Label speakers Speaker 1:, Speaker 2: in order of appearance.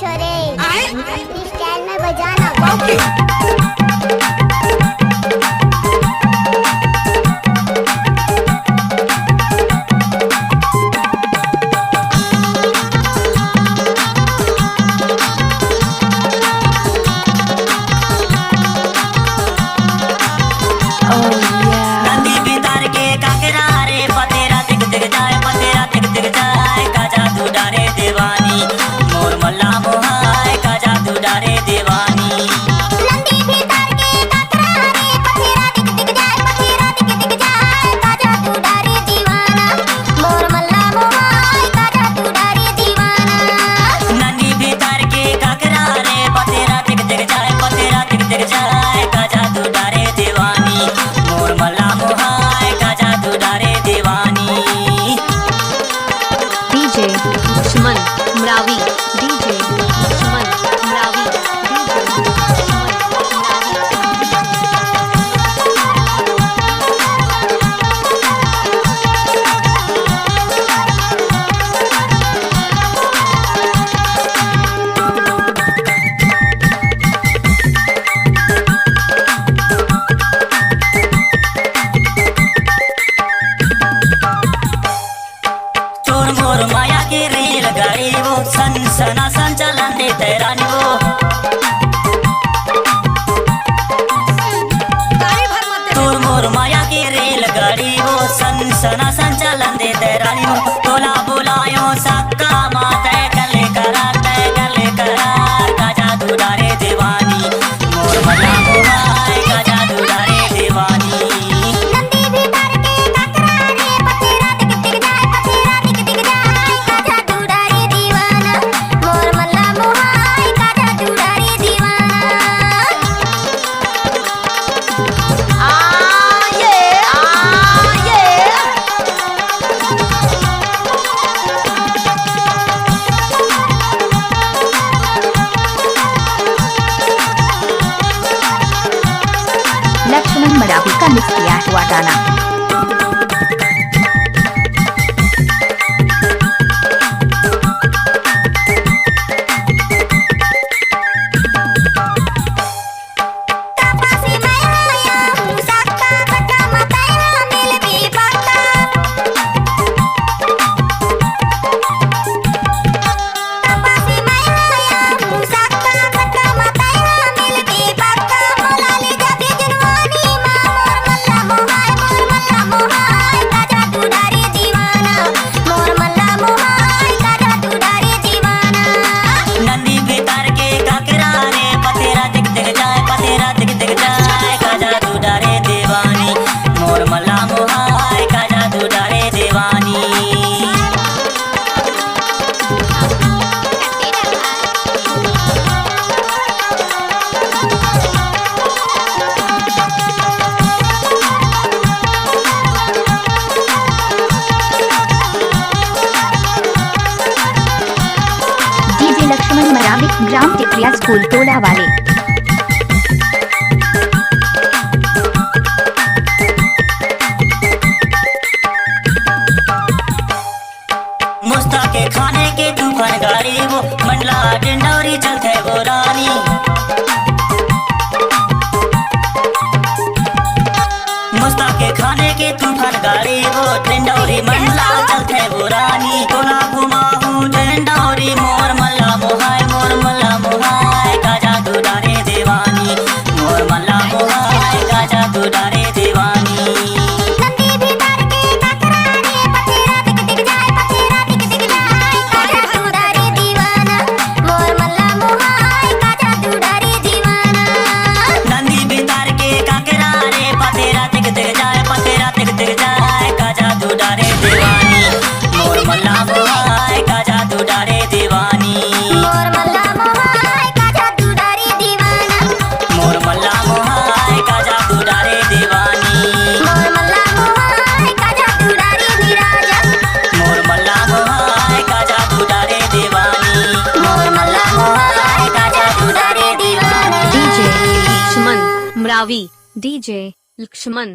Speaker 1: छोरे अपनी स्टाइल में बजाना।
Speaker 2: लक्ष्मण मरावी डीजे लक्ष्मण मरावी
Speaker 3: माया की रेल गाड़ी वो सना संचालन दे तेरानी वो तोर मोर माया की रेल गाड़ी वो सना संचालन दे तेरानी वो तोला बुलायो सक्का माते गले करार का जादू डारे दीवानी मोर मला मोहाय का जादू डारे दीवानी।
Speaker 4: लक्ष्मण मरावी का मिक्स किया हुआ गाना। लक्ष्मण मरावी ग्राम टिकरिया स्कूल टोला वाले।
Speaker 3: मुस्ता के खाने के दुकान गाड़ी वो मंडला डिंडौरी चलते वो रानी मुस्ता के खाने के तूफान गाड़ी वो डिंडौरी मंडला चलते वो रानी तोला घुमाऊं डिंडौरी मोर मल्ला मोहाय का जादू डारे दीवानी मोर मल्ला मोहाय का जादू डारे दीवानी।
Speaker 2: मरावी डीजे लक्ष्मण।